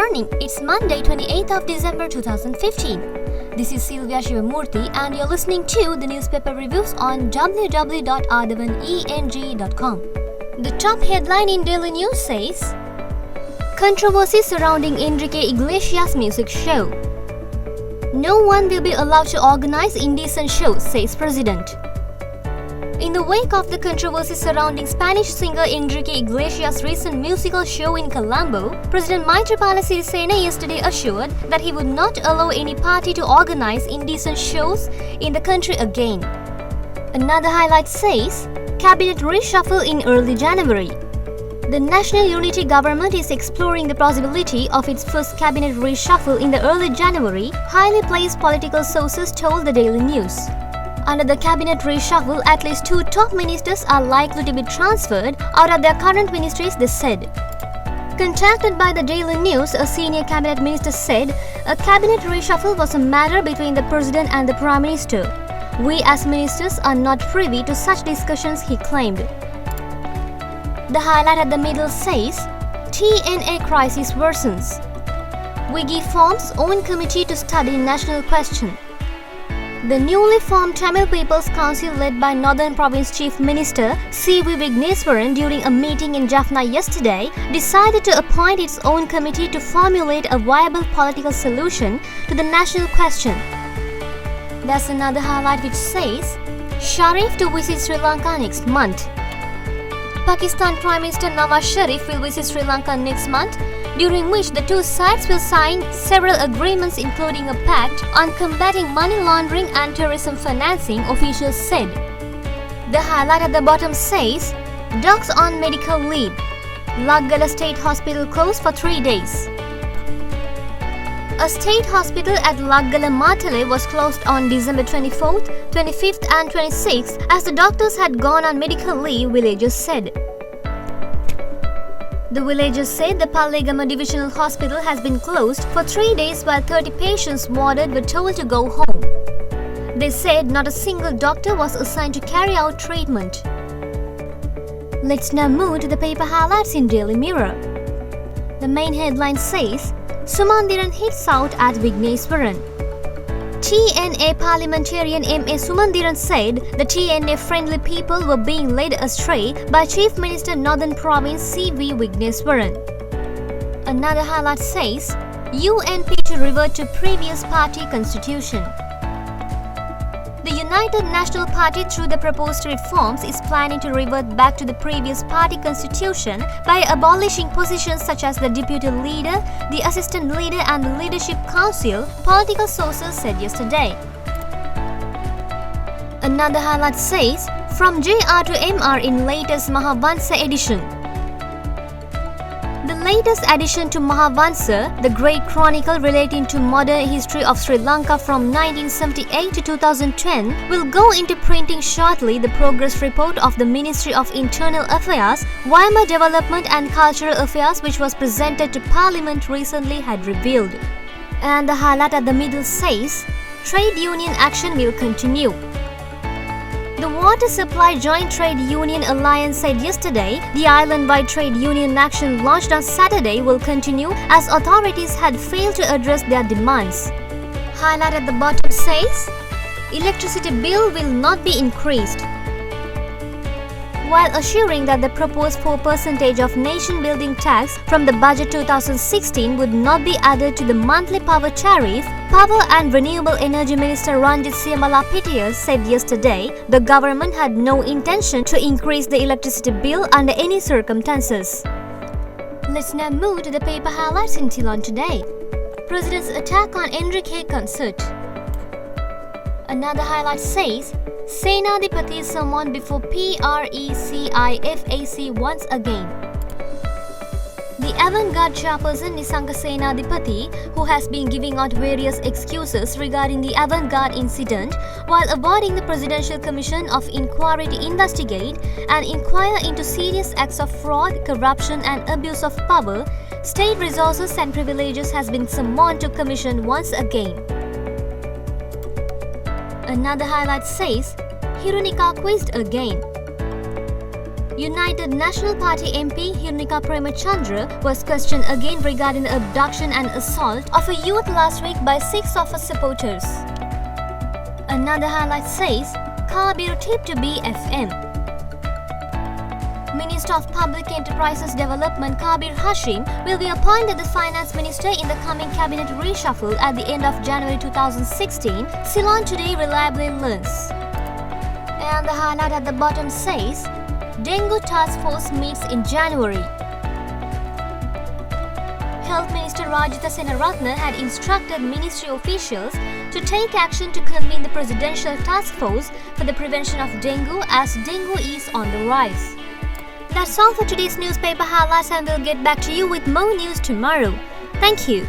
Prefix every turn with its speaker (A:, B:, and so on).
A: morning, it's Monday 28th of December 2015. This is Sylvia Shivamurthy and you're listening to the newspaper reviews on www.athavaneng.com. The top headline in Daily News says, Controversy surrounding Enrique Iglesias' music show. No one will be allowed to organize indecent shows, says President. In the wake of the controversy surrounding Spanish singer Enrique Iglesias' recent musical show in Colombo, President Maithripala Sirisena yesterday assured that he would not allow any party to organize indecent shows in the country again. Another highlight says, Cabinet reshuffle in early January. The National Unity Government is exploring the possibility of its first cabinet reshuffle in the early January, highly placed political sources told the Daily News. Under the cabinet reshuffle, at least 2 top ministers are likely to be transferred out of their current ministries, they said. Contacted by the Daily News, a senior cabinet minister said a cabinet reshuffle was a matter between the president and the prime minister. We as ministers are not privy to such discussions, he claimed. The highlight at the middle says, TNA crisis worsens. Wiggy forms own committee to study national question. The newly formed Tamil People's Council led by Northern Province Chief Minister C.V. Vigneswaran during a meeting in Jaffna yesterday decided to appoint its own committee to formulate a viable political solution to the national question. There's another highlight which says, Sharif to visit Sri Lanka next month. Pakistan Prime Minister Nawaz Sharif will visit Sri Lanka next month, during which the two sides will sign several agreements including a pact on combating money laundering and terrorism financing, officials said. The highlight at the bottom says, Dogs on medical leave. Laggala State Hospital closed for 3 days. A state hospital at Laggala Matale was closed on December 24th, 25th and 26th as the doctors had gone on medical leave, villagers said. The villagers said the Pallegama Divisional Hospital has been closed for 3 days while 30 patients warded were told to go home. They said not a single doctor was assigned to carry out treatment. Let's now move to the paper highlights in Daily Mirror. The main headline says, Sumandiran hits out at Vigneswaran. TNA parliamentarian M.A. Sumandiran said the TNA-friendly people were being led astray by Chief Minister Northern Province C.V. Vigneswaran. Another highlight says, UNP to revert to previous party constitution. The United National Party, through the proposed reforms, is planning to revert back to the previous party constitution by abolishing positions such as the deputy leader, the assistant leader and the leadership council, political sources said yesterday. Another highlight says, from JR to MR in latest Mahavansa edition. The latest addition to Mahavansa, the great chronicle relating to modern history of Sri Lanka from 1978 to 2010, will go into printing shortly. The progress report of the Ministry of Internal Affairs, Wyoming Development and Cultural Affairs, which was presented to Parliament recently, had revealed. And the highlight at the middle says, trade union action will continue. The Water Supply Joint Trade Union Alliance said yesterday the island-wide trade union action launched on Saturday will continue as authorities had failed to address their demands. Highlight at the bottom says, electricity bill will not be increased. While assuring that the proposed 4% of nation-building tax from the budget 2016 would not be added to the monthly power tariff, Power and Renewable Energy Minister Ranjit Siyamalapitiya said yesterday the government had no intention to increase the electricity bill under any circumstances. Let's now move to the paper highlights in Ceylon today. President's attack on Enrique concert. Another highlight says, Senadipati summoned before PRECIFAC once again. The avant-garde chairperson Nisanga Senadipati, who has been giving out various excuses regarding the avant-garde incident while avoiding the Presidential Commission of Inquiry to investigate and inquire into serious acts of fraud, corruption and abuse of power, state resources and privileges, has been summoned to commission once again. Another highlight says, Hirunika quizzed again. United National Party MP Hirnika Premachandra was questioned again regarding the abduction and assault of a youth last week by 6 of her supporters. Another highlight says, Kabir tipped to be FM. Minister of Public Enterprises Development Kabir Hashim will be appointed the Finance Minister in the coming cabinet reshuffle at the end of January 2016, Ceylon Today reliably learns. And the highlight at the bottom says, Dengue Task Force meets in January. Health Minister Rajitha Senaratne had instructed ministry officials to take action to convene the Presidential Task Force for the prevention of dengue as dengue is on the rise. That's all for today's newspaper highlights, and we'll get back to you with more news tomorrow. Thank you.